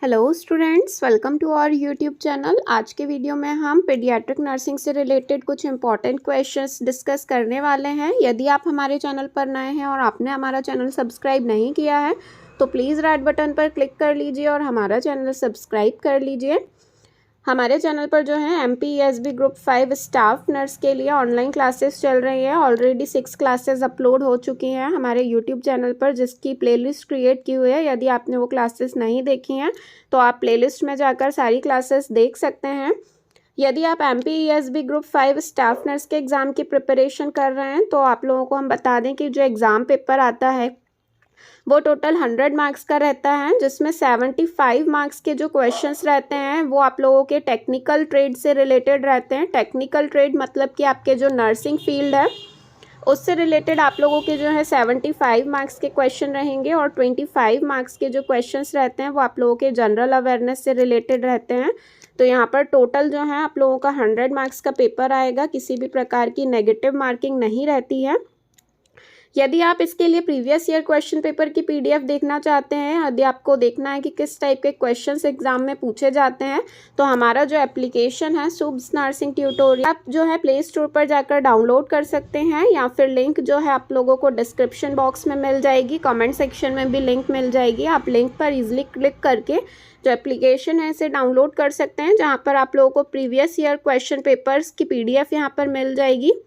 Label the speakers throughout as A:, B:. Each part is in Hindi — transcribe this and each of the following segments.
A: Hello students, welcome to our YouTube channel. आज के वीडियो में हम पीडियाट्रिक नर्सिंग से रिलेटेड कुछ इंपॉर्टेंट क्वेश्चंस डिस्कस करने वाले हैं। यदि आप हमारे चैनल पर नए हैं और आपने हमारा चैनल सब्सक्राइब नहीं किया है तो प्लीज़ रेड बटन पर क्लिक कर लीजिए और हमारा चैनल सब्सक्राइब कर लीजिए। हमारे चैनल पर जो है MPESB ग्रुप 5 स्टाफ नर्स के लिए ऑनलाइन क्लासेस चल रही हैं। ऑलरेडी 6 क्लासेस अपलोड हो चुकी हैं हमारे यूट्यूब चैनल पर, जिसकी प्लेलिस्ट क्रिएट की हुई है। यदि आपने वो क्लासेस नहीं देखी हैं तो आप प्लेलिस्ट में जाकर सारी क्लासेस देख सकते हैं। यदि आप MPESB ग्रुप 5 स्टाफ नर्स के एग्ज़ाम की प्रिपरेशन कर रहे हैं तो आप लोगों को हम बता दें कि जो एग्ज़ाम पेपर आता है वो टोटल 100 मार्क्स का रहता है, जिसमें 75 मार्क्स के जो क्वेश्चंस रहते हैं वो आप लोगों के टेक्निकल ट्रेड से रिलेटेड रहते हैं। टेक्निकल ट्रेड मतलब कि आपके जो नर्सिंग फील्ड है उससे रिलेटेड आप लोगों के जो है 75 मार्क्स के क्वेश्चन रहेंगे और 25 मार्क्स के जो क्वेश्चंस रहते हैं वो आप लोगों के जनरल अवेयरनेस से रिलेटेड रहते हैं। तो यहाँ पर टोटल जो है आप लोगों का 100 मार्क्स का पेपर आएगा। किसी भी प्रकार की नेगेटिव मार्किंग नहीं रहती है। यदि आप इसके लिए प्रीवियस ईयर क्वेश्चन पेपर की PDF देखना चाहते हैं, यदि आपको देखना है कि किस टाइप के क्वेश्चंस एग्जाम में पूछे जाते हैं, तो हमारा जो एप्लीकेशन है शुभ नर्सिंग ट्यूटोरियल आप जो है प्ले स्टोर पर जाकर डाउनलोड कर सकते हैं, या फिर लिंक जो है आप लोगों को डिस्क्रिप्शन बॉक्स में मिल जाएगी, कमेंट सेक्शन में भी लिंक मिल जाएगी। आप लिंक पर ईजिली क्लिक करके जो एप्लीकेशन है इसे डाउनलोड कर सकते हैं, जहाँ पर आप लोगों को प्रीवियस ईयर क्वेश्चन पेपर्स की PDF यहाँ पर मिल जाएगी।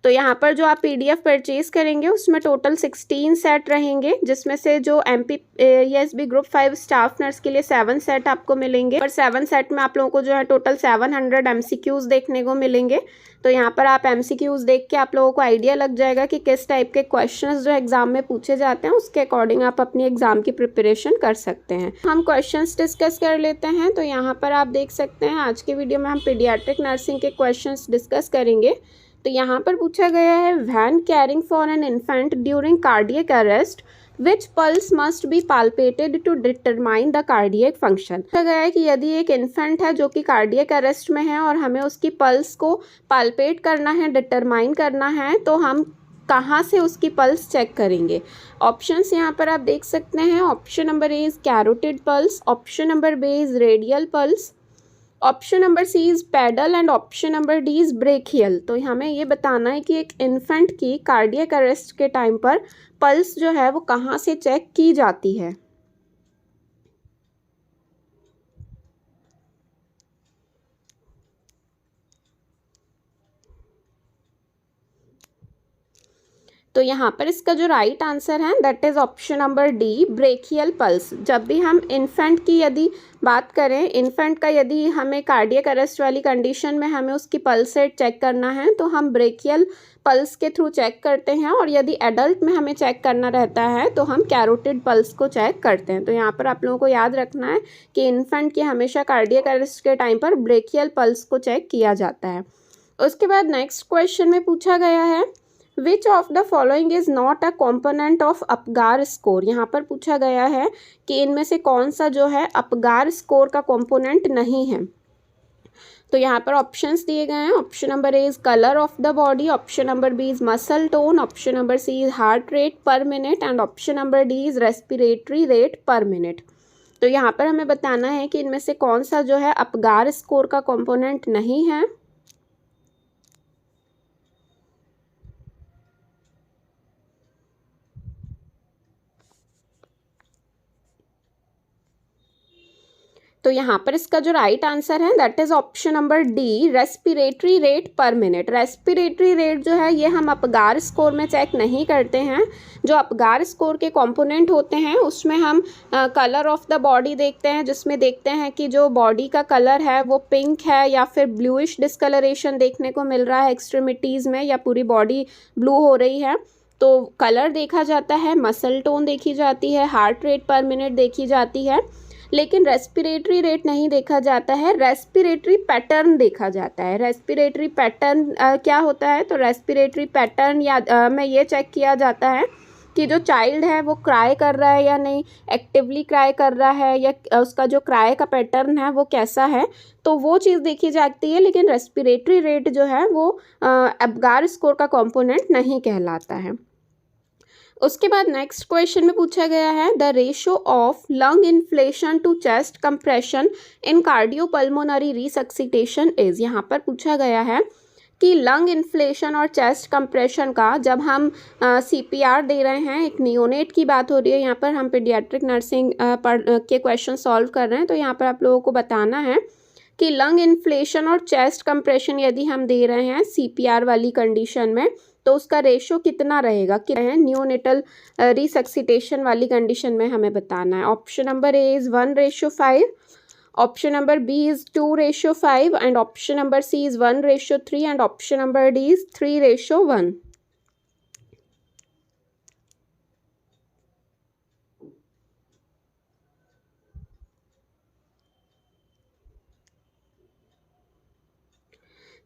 A: तो यहाँ पर जो आप PDF परचेज करेंगे उसमें टोटल 16 सेट रहेंगे, जिसमें से जो MPESB ग्रुप 5 स्टाफ नर्स के लिए 7 सेट आपको मिलेंगे और 7 सेट में आप लोगों को जो है टोटल 700 MCQs देखने को मिलेंगे। तो यहाँ पर आप MCQs देख के आप लोगों को आइडिया लग जाएगा कि किस टाइप के क्वेश्चंस जो एग्जाम में पूछे जाते हैं, उसके अकॉर्डिंग आप अपनी एग्जाम की प्रिपरेशन कर सकते हैं। हम क्वेश्चंस डिस्कस कर लेते हैं। तो यहाँ पर आप देख सकते हैं आज के वीडियो में हम पीडियाट्रिक नर्सिंग के क्वेश्चंस डिस्कस करेंगे। तो यहाँ पर पूछा गया है, when caring for an infant during cardiac arrest which pulse must be palpated to determine the cardiac function. पूछा गया है कि यदि एक इन्फेंट है जो कि कार्डियक अरेस्ट में है और हमें उसकी पल्स को पाल्पेट करना है, डिटरमाइन करना है, तो हम कहाँ से उसकी पल्स चेक करेंगे। ऑप्शंस यहाँ पर आप देख सकते हैं। Option number A is carotid pulse, option number B is radial pulse, option number C is pedal and option number D is brachial. तो हमें ये बताना है कि एक इन्फेंट की कार्डियक अरेस्ट के टाइम पर पल्स जो है वो कहाँ से चेक की जाती है। तो यहाँ पर इसका जो राइट आंसर है that is option number D, brachial pulse. जब भी हम इन्फेंट की यदि बात करें, इन्फेंट का यदि हमें कार्डियक अरेस्ट वाली कंडीशन में हमें उसकी पल्स रेट चेक करना है तो हम ब्रेकियल पल्स के थ्रू चेक करते हैं, और यदि एडल्ट में हमें चेक करना रहता है तो हम कैरोटिड पल्स को चेक करते हैं। तो यहाँ पर आप लोगों को याद रखना है कि इन्फेंट की हमेशा कार्डियक अरेस्ट के टाइम पर ब्रेकियल पल्स को चेक किया जाता है। उसके बाद नेक्स्ट क्वेश्चन में पूछा गया है, which of the following is not a component of Apgar score. यहाँ पर पूछा गया है कि इनमें से कौन सा जो है अपगार स्कोर का कॉम्पोनेंट नहीं है। तो यहाँ पर ऑप्शंस दिए गए हैं। Option number A is colour of the body, option number B is muscle tone, option number C is heart rate per minute and option number D is respiratory rate per minute. तो यहाँ पर हमें बताना है कि इनमें से कौन सा जो है अपगार स्कोर का कॉम्पोनेंट नहीं है। तो यहाँ पर इसका जो राइट आंसर है that is option number D, respiratory rate per minute. Respiratory rate जो है ये हम अपगार स्कोर में चेक नहीं करते हैं। जो अपगार स्कोर के कंपोनेंट होते हैं उसमें हम कलर ऑफ द बॉडी देखते हैं, जिसमें देखते हैं कि जो बॉडी का कलर है वो पिंक है या फिर ब्लूइश डिस्कलरेशन देखने को मिल रहा है एक्सट्रीमिटीज़ में, या पूरी बॉडी ब्लू हो रही है, तो कलर देखा जाता है, मसल टोन देखी जाती है, हार्ट रेट पर मिनट देखी जाती है, लेकिन रेस्पिरेटरी रेट नहीं देखा जाता है, रेस्पिरेटरी पैटर्न देखा जाता है। रेस्पिरेटरी पैटर्न क्या होता है, तो रेस्पिरेटरी पैटर्न या में ये चेक किया जाता है कि जो चाइल्ड है वो क्राई कर रहा है या नहीं, एक्टिवली क्राई कर रहा है, या उसका जो क्राई का पैटर्न है वो कैसा है, तो वो चीज़ देखी जाती है। लेकिन रेस्पिरेटरी रेट जो है वो अपगार स्कोर का कंपोनेंट नहीं कहलाता है। उसके बाद नेक्स्ट क्वेश्चन में पूछा गया है the ratio of lung inflation to chest compression in cardiopulmonary resuscitation is. यहाँ पर पूछा गया है कि लंग इन्फ्लेशन और चेस्ट कंप्रेशन का जब हम CPR दे रहे हैं, एक नियोनेट की बात हो रही है यहाँ पर, हम पीडियाट्रिक नर्सिंग के क्वेश्चन सॉल्व कर रहे हैं, तो यहाँ पर आप लोगों को बताना है कि लंग इन्फ्लेशन और चेस्ट कंप्रेशन यदि हम दे रहे हैं CPR वाली कंडीशन में तो उसका रेशो कितना रहेगा, क्या है नियोनेटल रिसक्सिटेशन वाली कंडीशन में हमें बताना है। Option number A is 1:5, option number B is 2:5 and option number C is 1:3 and option number D is 3:1।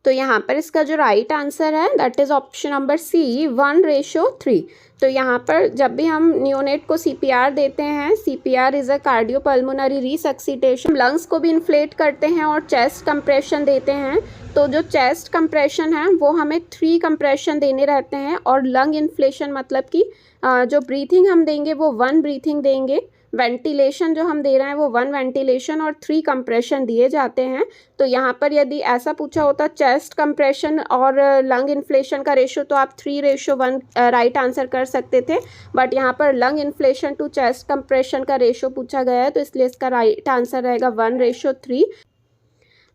A: तो यहाँ पर इसका जो राइट आंसर है that is option number C 1:3। तो यहाँ पर जब भी हम नियोनेट को CPR देते हैं, CPR is a cardiopulmonary resuscitation, lungs को भी इन्फ्लेट करते हैं और चेस्ट कंप्रेशन देते हैं। तो जो चेस्ट कंप्रेशन है वो हमें 3 कंप्रेशन देने रहते हैं और लंग इन्फ्लेशन मतलब कि जो ब्रीथिंग हम देंगे वो 1 ब्रीथिंग देंगे, वेंटिलेशन जो हम दे रहे हैं वो 1 वेंटिलेशन और 3 कंप्रेशन दिए जाते हैं। तो यहाँ पर यदि ऐसा पूछा होता चेस्ट कंप्रेशन और लंग इन्फ्लेशन का रेशो तो आप 3:1 राइट आंसर कर सकते थे, बट यहाँ पर lung inflation to chest compression का रेशो पूछा गया है तो इसलिए इसका राइट आंसर रहेगा 1:3।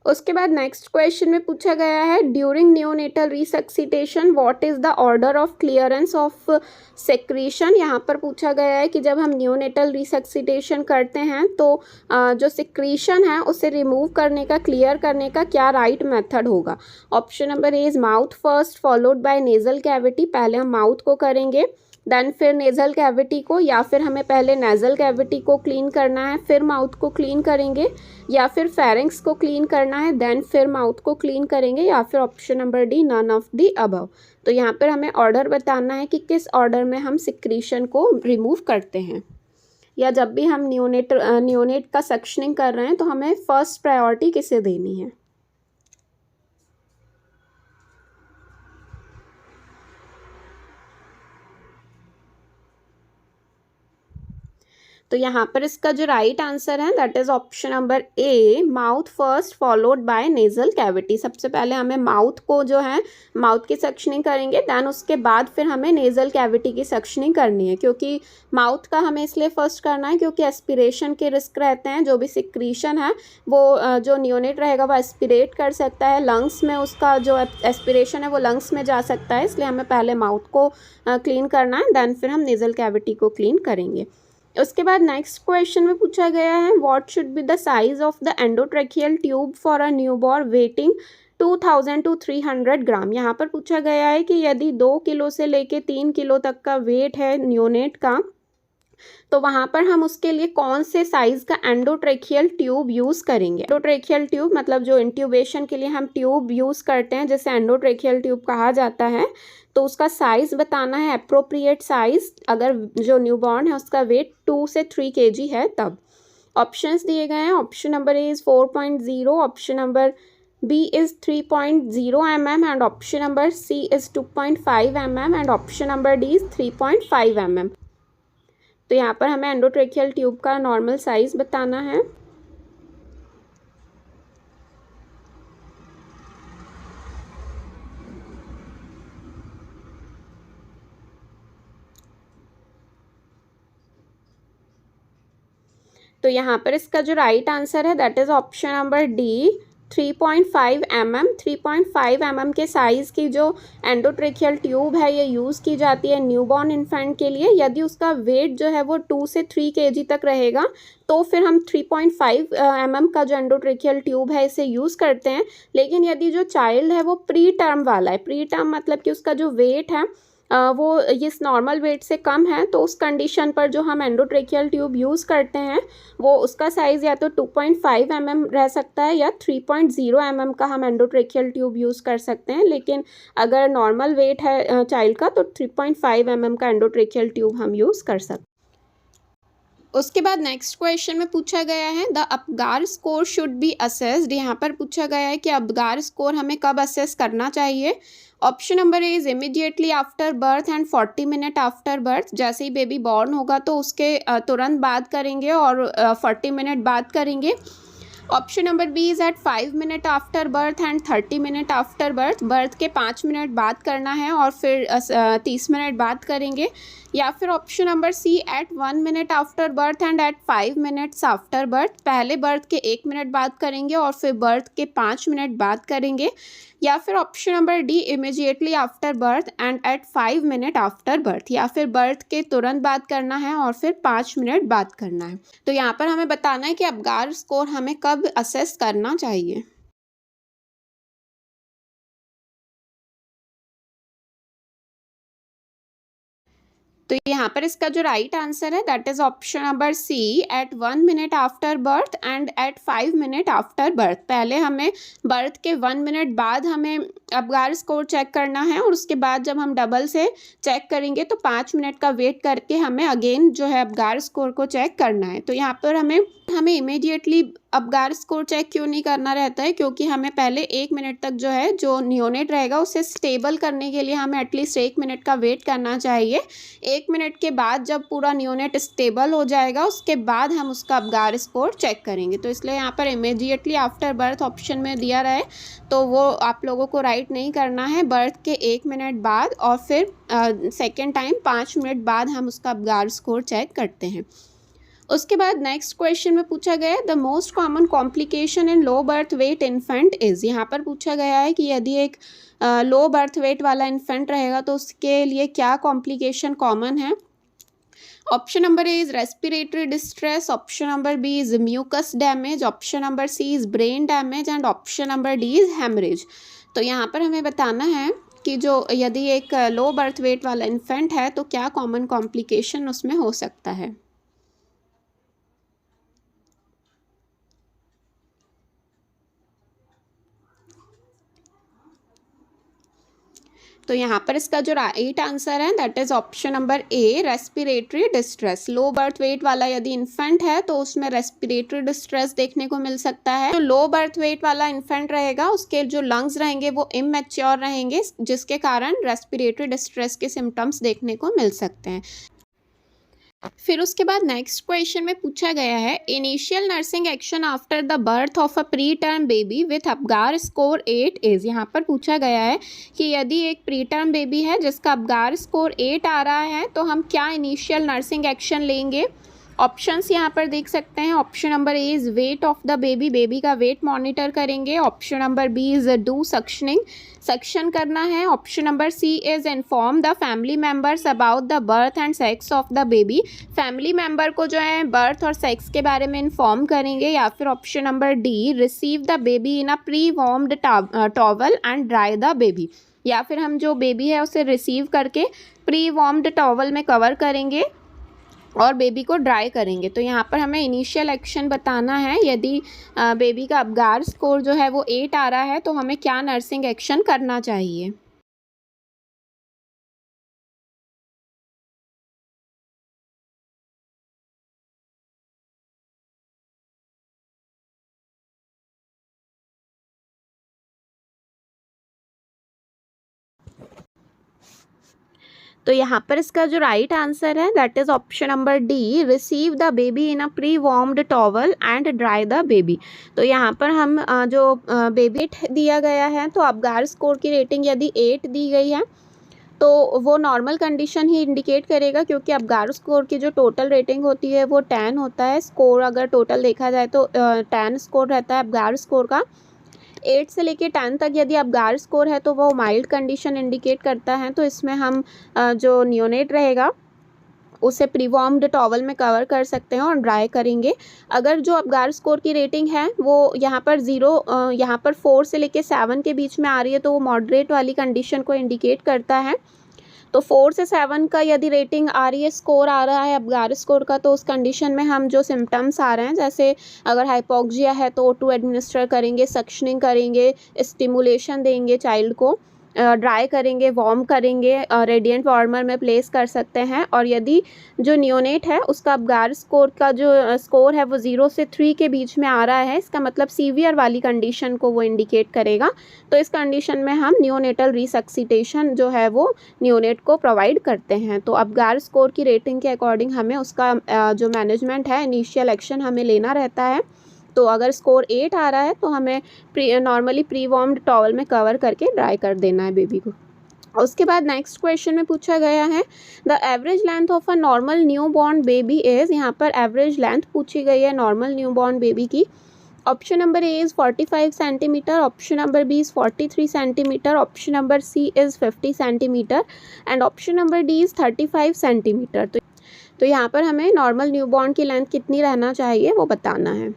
A: उसके बाद नेक्स्ट क्वेश्चन में पूछा गया है during neonatal resuscitation what is the order of clearance of secretion. यहाँ पर पूछा गया है कि जब हम नियोनेटल रिसक्सिटेशन करते हैं तो जो सेक्रीशन है उसे रिमूव करने का, क्लियर करने का क्या राइट मेथड होगा। Option number A is mouth first followed by nasal cavity, पहले हम माउथ को करेंगे देन फिर नेज़ल कैविटी को, या फिर हमें पहले नेज़ल कैविटी को क्लीन करना है फिर माउथ को क्लीन करेंगे, या फिर फेरिंक्स को क्लीन करना है देन फिर माउथ को क्लीन करेंगे, या फिर option number D none of the above. तो यहाँ पर हमें ऑर्डर बताना है कि किस ऑर्डर में हम सिक्रीशन को रिमूव करते हैं, या जब भी हम नियोनेट का सक्शनिंग कर रहे हैं तो हमें फर्स्ट प्रायोरिटी किसे देनी है। तो यहाँ पर इसका जो राइट आंसर है that is option number A mouth first followed by nasal cavity. सबसे पहले हमें माउथ को जो है माउथ की सक्शनिंग करेंगे देन उसके बाद फिर हमें नेज़ल कैविटी की सक्शनिंग करनी है, क्योंकि माउथ का हमें इसलिए फर्स्ट करना है क्योंकि एस्पिरेशन के रिस्क रहते हैं, जो भी सिक्रीशन है वो जो नियोनेट रहेगा वो एस्पिरेट कर सकता है, लंग्स में उसका जो एस्पिरेशन है वो लंग्स में जा सकता है, इसलिए हमें पहले माउथ को क्लीन करना है देन फिर हम नेज़ल कैविटी को क्लीन करेंगे। उसके बाद नेक्स्ट क्वेश्चन में पूछा गया है what should be the size of the endotracheal tube for a newborn waiting 2000 to 300 ग्राम। यहाँ पर पूछा गया है कि यदि 2 किलो से लेके 3 किलो तक का वेट है नियोनेट का तो वहाँ पर हम उसके लिए कौन से साइज़ का एंडोट्रेकियल ट्यूब यूज़ करेंगे। एंडोट्रेकियल ट्यूब मतलब जो इंट्यूबेशन के लिए हम ट्यूब यूज़ करते हैं जिसे एंडोट्रेकियल ट्यूब कहा जाता है, तो उसका साइज़ बताना है अप्रोप्रिएट साइज़, अगर जो न्यूबॉर्न है उसका वेट 2 से 3 kg है तब। ऑप्शंस दिए गए हैं, option number A is 4.0, option number B is 3.0 mm and option number C is 2.5 mm and option number D is 3.5 mm। तो यहाँ पर हमें एंडोट्रेकियल ट्यूब का नॉर्मल साइज़ बताना है। तो यहाँ पर इसका जो राइट आंसर है that is option number D 3.5 mm। 3.5 mm के साइज़ की जो एंडोट्रेकियल ट्यूब है ये यूज़ की जाती है न्यूबॉर्न इन्फेंट के लिए। यदि उसका वेट जो है वो 2 से 3 kg तक रहेगा तो फिर हम 3.5 mm का जो एंडोट्रेकियल ट्यूब है इसे यूज़ करते हैं। लेकिन यदि जो चाइल्ड है वो प्री टर्म वाला है, प्री टर्म मतलब कि उसका जो वेट है वो इस नॉर्मल वेट से कम है, तो उस कंडीशन पर जो हम एंडोट्रेकियल ट्यूब यूज़ करते हैं वो उसका साइज़ या तो 2.5 mm रह सकता है या 3.0 mm का हम एंडोट्रेकियल ट्यूब यूज़ कर सकते हैं। लेकिन अगर नॉर्मल वेट है चाइल्ड का तो 3.5 mm का एंडोट्रेकियल ट्यूब हम यूज़ कर सकते हैं। उसके बाद नेक्स्ट क्वेश्चन में पूछा गया है the Apgar score should be assessed. यहाँ पर पूछा गया है कि अपगार स्कोर हमें कब असेस करना चाहिए। Option number A is immediately after birth and 40 minute after birth. जैसे ही बेबी बॉर्न होगा तो उसके तुरंत बाद करेंगे और 40 मिनट बाद करेंगे। Option number B is at 5 minute after birth and 30 minute after birth. Birth के 5 मिनट बाद करना है और फिर 30 मिनट बाद करेंगे। या फिर option number C at 1 minute after birth and at 5 minutes after birth. पहले बर्थ के 1 मिनट बाद करेंगे और फिर बर्थ के 5 मिनट बाद करेंगे। या फिर option number D immediately after birth and at 5 minute after birth. या फिर बर्थ के तुरंत बाद करना है और फिर 5 मिनट बाद करना है। तो यहाँ पर हमें बताना है कि अपगार स्कोर हमें कब असेस करना चाहिए। तो यहाँ पर इसका जो राइट आंसर है that is option number C at 1 minute after birth and at 5 minute after birth. पहले हमें बर्थ के 1 मिनट बाद हमें अपगार स्कोर चेक करना है और उसके बाद जब हम डबल से चेक करेंगे तो 5 मिनट का वेट करके हमें अगेन जो है अपगार स्कोर को चेक करना है। तो यहाँ पर हमें इमीडिएटली अपगार स्कोर चेक क्यों नहीं करना रहता है, क्योंकि हमें पहले 1 मिनट तक जो है जो नियोनेट रहेगा उसे स्टेबल करने के लिए हमें एटलीस्ट 1 मिनट का वेट करना चाहिए। 1 मिनट के बाद जब पूरा नियोनेट स्टेबल हो जाएगा उसके बाद हम उसका अपगार स्कोर चेक करेंगे। तो इसलिए यहाँ पर इमीडिएटली आफ्टर बर्थ ऑप्शन में दिया रहा है तो वो आप लोगों को राइट नहीं करना है। बर्थ के 1 मिनट बाद और फिर सेकेंड टाइम 5 मिनट बाद हम उसका अपगार स्कोर चेक करते हैं। उसके बाद नेक्स्ट क्वेश्चन में पूछा गया है the most common complication in low birth weight infant is. यहाँ पर पूछा गया है कि यदि एक लो बर्थ वेट वाला इन्फेंट रहेगा तो उसके लिए क्या कॉम्प्लिकेशन कॉमन है। Option number A is respiratory distress, option number B is mucus damage, option number C is brain damage and option number D is haemorrhage. तो यहाँ पर हमें बताना है कि जो यदि एक लो बर्थ वेट वाला इन्फेंट है तो क्या कॉमन कॉम्प्लिकेशन उसमें हो सकता है। तो यहाँ पर इसका जो राइट आंसर है that is option number A respiratory distress. Low birth weight वाला यदि इन्फेंट है तो उसमें रेस्पिरेटरी डिस्ट्रेस देखने को मिल सकता है। जो लो बर्थ वेट वाला इन्फेंट रहेगा उसके जो लंग्स रहेंगे वो इमैच्योर रहेंगे जिसके कारण रेस्पिरेटरी डिस्ट्रेस के सिम्टम्स देखने को मिल सकते हैं। फिर उसके बाद नेक्स्ट क्वेश्चन में पूछा गया है initial nursing action after the birth of a pre term baby with Apgar score 8 is. यहाँ पर पूछा गया है कि यदि एक प्री टर्म बेबी है जिसका अपगार स्कोर 8 आ रहा है तो हम क्या इनिशियल नर्सिंग एक्शन लेंगे। ऑप्शंस यहाँ पर देख सकते हैं। Option number A is weight of the baby, baby का वेट मॉनिटर करेंगे। Option number B is do suctioning, suction करना है। Option number C is inform the family members about the birth and sex of the baby, family member को जो है बर्थ और सेक्स के बारे में इन्फॉर्म करेंगे। या फिर option number D receive the baby in a pre warmed towel and dry the baby, या फिर हम जो बेबी है उसे रिसीव करके प्री वॉर्म्ड टॉवल में कवर करेंगे और बेबी को ड्राई करेंगे। तो यहाँ पर हमें इनिशियल एक्शन बताना है। यदि बेबी का अपगार स्कोर जो है वो 8 आ रहा है तो हमें क्या नर्सिंग एक्शन करना चाहिए। तो यहाँ पर इसका जो राइट आंसर है that is option number D receive the baby in a pre warmed towel and dry the baby. तो यहाँ पर हम जो बेबी दिया गया है तो अपगार स्कोर की रेटिंग यदि 8 दी गई है तो वो नॉर्मल कंडीशन ही इंडिकेट करेगा, क्योंकि अपगार स्कोर की जो टोटल रेटिंग होती है वो 10 होता है। स्कोर अगर टोटल देखा जाए तो 10 स्कोर रहता है अपगार स्कोर का। 8 से लेके 10 तक यदि अपगार स्कोर है तो वो माइल्ड कंडीशन इंडिकेट करता है। तो इसमें हम जो नियोनेट रहेगा उसे प्रीवॉर्म्ड टॉवल में कवर कर सकते हैं और ड्राई करेंगे। अगर जो अपगार स्कोर की रेटिंग है वो यहाँ पर 4 से लेके 7 के बीच में आ रही है तो वो मॉडरेट वाली कंडीशन को इंडिकेट करता है। तो 4 से 7 का यदि रेटिंग आ रही है, स्कोर आ रहा है अपगार स्कोर का, तो उस कंडीशन में हम जो सिम्टम्स आ रहे हैं जैसे अगर हाइपोक्सिया है तो O2 एडमिनिस्टर करेंगे, सक्शनिंग करेंगे, स्टिमुलेशन देंगे चाइल्ड को। ड्राई करेंगे, वार्म करेंगे, रेडिएंट वार्मर में प्लेस कर सकते हैं। और यदि जो नियोनेट है उसका अबगार स्कोर का जो स्कोर है वो 0 से 3 के बीच में आ रहा है, इसका मतलब सीवियर वाली कंडीशन को वो इंडिकेट करेगा। तो इस कंडीशन में हम नियोनेटल रिसक्सिटेशन जो है वो नियोनेट को प्रोवाइड करते हैं। तो अबगार स्कोर की रेटिंग के अकॉर्डिंग हमें उसका जो मैनेजमेंट है, इनिशियल एक्शन हमें लेना रहता है। तो अगर स्कोर 8 आ रहा है तो हमें नॉर्मली प्री वार्म्ड टॉवल में कवर करके ड्राई कर देना है बेबी को। उसके बाद नेक्स्ट क्वेश्चन में पूछा गया है the average length of a normal new born baby is, यहाँ पर एवरेज लेंथ पूछी गई है नॉर्मल न्यू बॉर्न बेबी की। Option number A is 45 centimetre, option number B is 43 centimetre, option number C is 50 centimetre and option number D is 35 centimetre. तो यहाँ पर हमें नॉर्मल न्यू बॉर्न की लेंथ कितनी रहना चाहिए वो बताना है।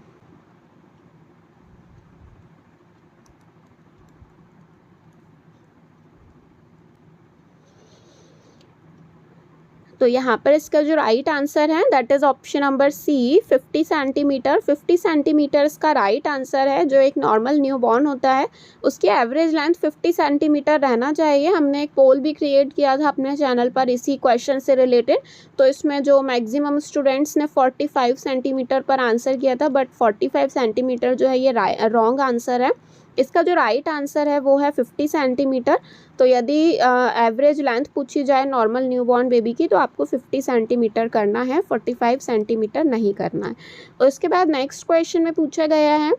A: तो यहाँ पर इसका जो राइट आंसर है that is option number C 50 centimetre. 50 centimetre इसका राइट आंसर है। जो एक नॉर्मल न्यू बॉर्न होता है उसकी एवरेज लेंथ 50 सेंटीमीटर रहना चाहिए। हमने एक पोल भी क्रिएट किया था अपने चैनल पर इसी क्वेश्चन से रिलेटेड, तो इसमें जो मैक्सिमम स्टूडेंट्स ने 45 सेंटीमीटर पर आंसर किया था, बट 45 सेंटीमीटर जो है ये रॉन्ग आंसर है। इसका जो राइट आंसर है वो है 50 सेंटीमीटर। तो यदि एवरेज लेंथ पूछी जाए नॉर्मल न्यूबॉर्न बेबी की तो आपको 50 सेंटीमीटर करना है, 45 सेंटीमीटर नहीं करना है। और उसके बाद नेक्स्ट क्वेश्चन में पूछा गया है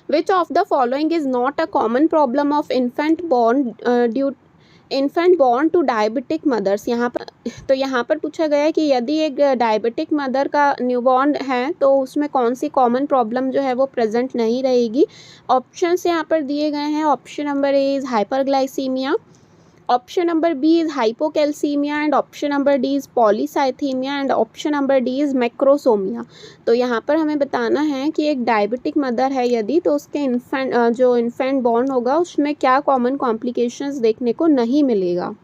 A: which of the following is not a common problem of infant born to diabetic mothers. यहाँ पर पूछा गया है कि यदि एक डायबिटिक मदर का न्यूबॉर्न है तो उसमें कौन सी कॉमन प्रॉब्लम जो है वो प्रेजेंट नहीं रहेगी। ऑप्शंस यहाँ पर दिए गए हैं। Option number A is hyperglycaemia, option number B is hypocalcaemia and option number D is polycythaemia and option number D is macrosomia. तो यहाँ पर हमें बताना है कि एक डायबिटिक मदर है यदि तो उसके जो इन्फेंट बॉर्न होगा उसमें क्या कॉमन कॉम्प्लिकेशंस देखने को नहीं मिलेगा।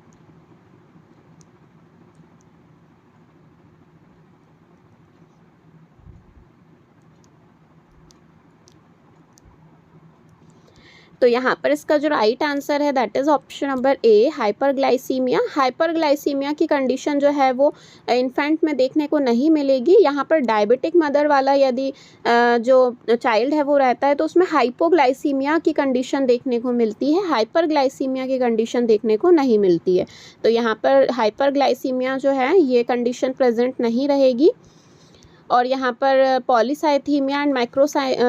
A: तो यहाँ पर इसका जो राइट आंसर है that is option number A hyperglycaemia. Hyperglycaemia की कंडीशन जो है वो इन्फेंट में देखने को नहीं मिलेगी। यहाँ पर डायबिटिक मदर वाला यदि जो चाइल्ड है वो रहता है तो उसमें हाइपोग्लाइसीमिया की कंडीशन देखने को मिलती है, हाइपरग्लाइसीमिया की कंडीशन देखने को नहीं मिलती है। तो यहाँ पर हाइपरग्लाइसीमिया जो है ये कंडीशन प्रेजेंट नहीं रहेगी। और यहाँ पर polycythaemia and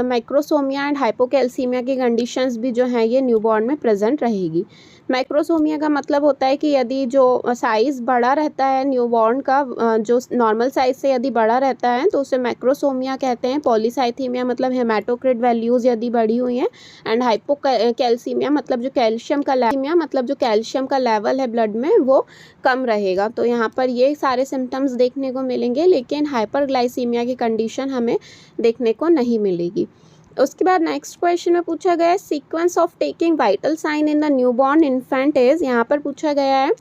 A: macrosomia and hypocalcaemia की कंडीशंस भी जो हैं ये न्यूबॉर्न में प्रेजेंट रहेगी। मैक्रोसोमिया का मतलब होता है कि यदि जो साइज़ बड़ा रहता है न्यूबॉर्न का, जो नॉर्मल साइज़ से यदि बड़ा रहता है तो उसे मैक्रोसोमिया कहते हैं। पॉलीसाइथीमिया मतलब हेमाटोक्रिट वैल्यूज़ यदि बढ़ी हुई हैं एंड हाइपोकैल्सीमिया मतलब जो कैल्शियम का लेवल है ब्लड में वो कम रहेगा। तो यहाँ पर ये सारे सिम्टम्स देखने को मिलेंगे, लेकिन हाइपरग्लाइसीमिया की कंडीशन हमें देखने को नहीं मिलेगी। उसके बाद नेक्स्ट क्वेश्चन में पूछा गया है sequence of taking vital sign in the newborn infant is. यहाँ पर पूछा गया है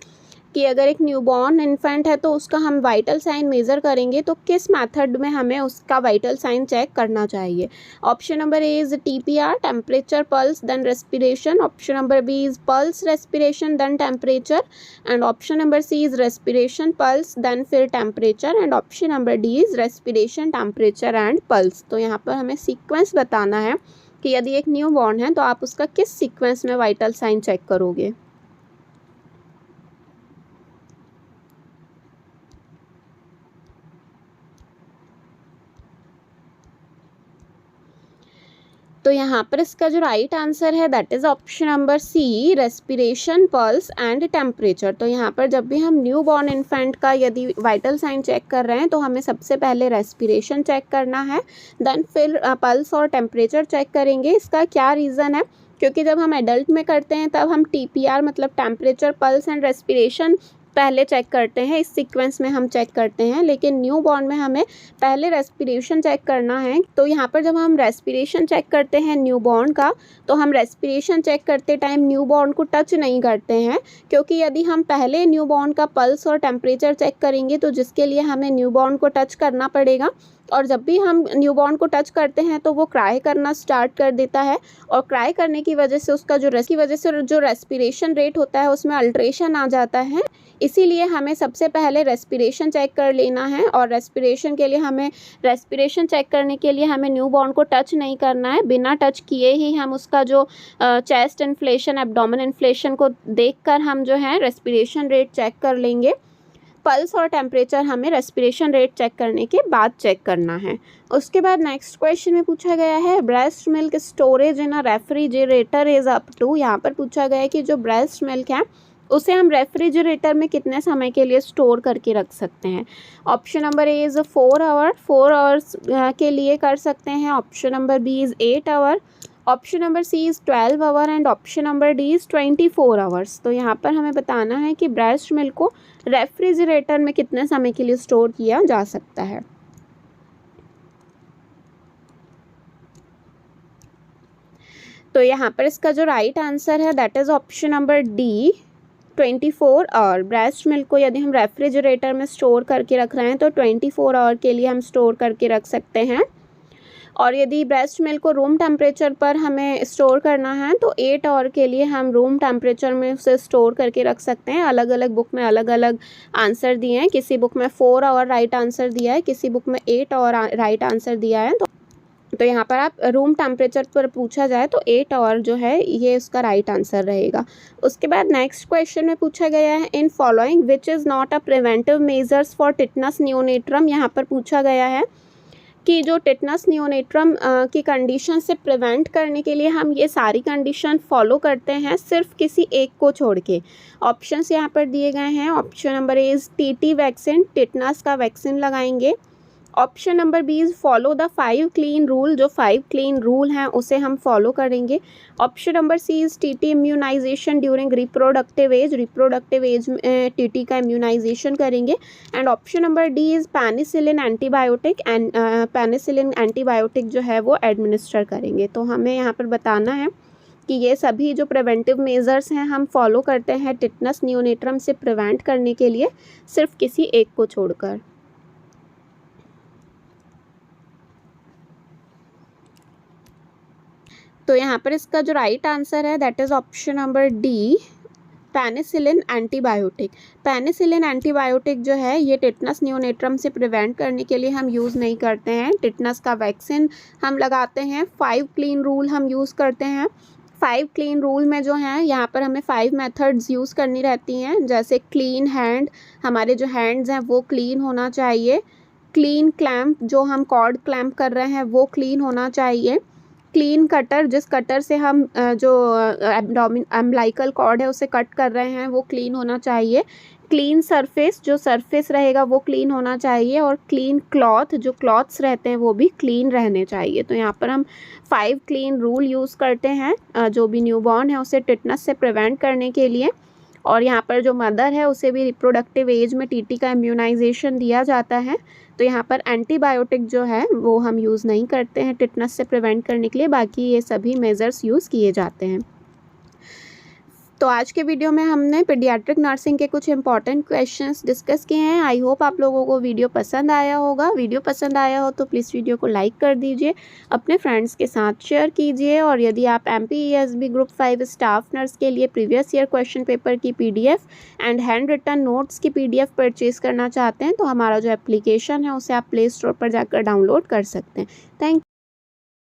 A: कि अगर एक न्यूबॉर्न इन्फेंट है तो उसका हम वाइटल साइन मेज़र करेंगे तो किस मेथड में हमें उसका वाइटल साइन चेक करना चाहिए। Option number A is TPR, temperature pulse then respiration, option number B is pulse respiration then temperature and option number C is respiration pulse then फिर temperature and option number D is respiration temperature and pulse. तो यहाँ पर हमें सीक्वेंस बताना है कि यदि एक न्यू बॉर्न है तो आप उसका किस सीक्वेंस में वाइटल साइन चेक करोगे। तो यहाँ पर इसका जो राइट आंसर है that is option number C respiration pulse and temperature. तो यहाँ पर जब भी हम न्यू बॉर्न इन्फेंट का यदि वाइटल साइन चेक कर रहे हैं तो हमें सबसे पहले रेस्पिरेशन चेक करना है, देन फिर पल्स और टेम्परेचर चेक करेंगे। इसका क्या रीज़न है, क्योंकि जब हम एडल्ट में करते हैं तब हम TPR मतलब टेम्परेचर पल्स एंड रेस्पिरेशन पहले चेक करते हैं, इस सीक्वेंस में हम चेक करते हैं, लेकिन न्यू बॉर्न में हमें पहले रेस्पिरेशन चेक करना है। तो यहाँ पर जब हम रेस्पिरेशन चेक करते हैं न्यू बॉर्न का तो हम रेस्पिरेशन चेक करते टाइम न्यू बॉर्न को टच नहीं करते हैं, क्योंकि यदि हम पहले न्यू बॉर्न का पल्स और टेम्परेचर चेक करेंगे तो जिसके लिए हमें न्यू बॉर्न को टच करना पड़ेगा और जब भी हम न्यूबॉर्न को टच करते हैं तो वो क्राई करना स्टार्ट कर देता है, और क्राई करने की वजह से उसका जो रेस्पिरेशन रेट होता है उसमें अल्ट्रेशन आ जाता है। इसीलिए हमें सबसे पहले रेस्पिरेशन चेक कर लेना है, और रेस्पिरेशन चेक करने के लिए हमें न्यूबॉर्न को टच नहीं करना है। बिना टच किए ही हम उसका जो चेस्ट इन्फ्लेशन, एब्डोमेन इन्फ्लेशन को देखकर हम जो है रेस्पिरेशन रेट चेक कर लेंगे। पल्स और टेम्परेचर हमें रेस्पिरेशन रेट चेक करने के बाद चेक करना है। उसके बाद नेक्स्ट क्वेश्चन में पूछा गया है breast milk storage in a refrigerator is up to. यहाँ पर पूछा गया है कि जो ब्रेस्ट मिल्क है उसे हम रेफ्रिजरेटर में कितने समय के लिए स्टोर करके रख सकते हैं। Option number A is 4 hours के लिए कर सकते हैं। Option number B is 8 hour, option number C is 12 hour and option number D is 24 hours. तो यहाँ पर हमें बताना है कि ब्रेस्ट मिल्क को रेफ्रिजरेटर में कितने समय के लिए स्टोर किया जा सकता है। तो यहाँ पर इसका जो राइट आंसर है that is option number D 24 hour. Breast milk को यदि हम रेफ्रिजरेटर में स्टोर करके रख रहे हैं तो 24 आवर के लिए हम स्टोर करके रख सकते हैं, और यदि ब्रेस्ट मिल्क को रूम टेम्परेचर पर हमें स्टोर करना है तो 8 आवर के लिए हम रूम टेम्परेचर में उसे स्टोर करके रख सकते हैं। अलग अलग बुक में अलग अलग आंसर दिए हैं, किसी बुक में 4 आवर राइट आंसर दिया है, किसी बुक में 8 आवर राइट आंसर दिया है। तो यहाँ पर आप रूम टेम्परेचर पर पूछा जाए तो 8 आवर जो है ये उसका राइट आंसर रहेगा। उसके बाद नेक्स्ट क्वेश्चन में पूछा गया है in following which is not a preventive measures for tetanus neonatorum. यहाँ पर पूछा गया है कि जो टिटनस नियोनेट्रम की कंडीशन से प्रिवेंट करने के लिए हम ये सारी कंडीशन फॉलो करते हैं, सिर्फ किसी एक को छोड़ के। ऑप्शंस यहाँ पर दिए गए हैं। Option number A is TT vaccine, tetanus का वैक्सीन लगाएंगे। Option number B is follow the 5 clean rule, जो 5 क्लीन रूल हैं उसे हम फॉलो करेंगे। Option number C is TT immunisation during reproductive age में टीटी का इम्यूनाइजेशन करेंगे। And option number D is penicillin antibiotic, and penicillin antibiotic जो है वो एडमिनिस्टर करेंगे। तो हमें यहाँ पर बताना है कि ये सभी जो प्रिवेंटिव मेजर्स हैं हम फॉलो करते हैं टिटनस नियोनेट्रम से प्रिवेंट करने के लिए, सिर्फ किसी एक को छोड़कर। तो यहाँ पर इसका जो राइट आंसर है that is option number D penicillin antibiotic. Penicillin antibiotic जो है ये टिटनस नियोनेट्रम से प्रिवेंट करने के लिए हम यूज़ नहीं करते हैं। टिटनस का वैक्सीन हम लगाते हैं। 5 क्लीन रूल हम यूज़ करते हैं। 5 क्लीन रूल में जो है यहाँ पर हमें 5 मेथड्स यूज़ करनी रहती हैं, जैसे क्लीन हैंड, हमारे जो हैंड्स हैं वो क्लीन होना चाहिए। क्लीन क्लैम्प, जो हम कॉर्ड क्लैम्प कर रहे हैं वो क्लीन होना चाहिए। क्लीन कटर, जिस कटर से हम जो अम्बिलिकल कॉर्ड है उसे कट कर रहे हैं वो क्लीन होना चाहिए। क्लीन सरफेस, जो सरफेस रहेगा वो क्लीन होना चाहिए। और क्लीन क्लॉथ, जो क्लॉथ्स रहते हैं वो भी क्लीन रहने चाहिए। तो यहाँ पर हम 5 क्लीन रूल यूज़ करते हैं जो भी न्यूबॉर्न है उसे टिटनस से प्रिवेंट करने के लिए। और यहाँ पर जो मदर है उसे भी रिप्रोडक्टिव एज में टीटी का इम्यूनाइजेशन दिया जाता है। तो यहाँ पर एंटीबायोटिक जो है वो हम यूज़ नहीं करते हैं टिटनस से प्रिवेंट करने के लिए, बाकी ये सभी मेजर्स यूज़ किए जाते हैं। तो आज के वीडियो में हमने पीडियाट्रिक नर्सिंग के कुछ इंपॉर्टेंट क्वेश्चंस डिस्कस किए हैं। आई होप आप लोगों को वीडियो पसंद आया होगा। वीडियो पसंद आया हो तो प्लीज़ वीडियो को लाइक कर दीजिए, अपने फ्रेंड्स के साथ शेयर कीजिए। और यदि आप MPESB ग्रुप 5 स्टाफ नर्स के लिए प्रीवियस ईयर क्वेश्चन पेपर की PDF and handwritten notes की PDF परचेज़ करना चाहते हैं तो हमारा जो एप्लीकेशन है उसे आप प्ले स्टोर पर जाकर डाउनलोड कर सकते हैं। थैंक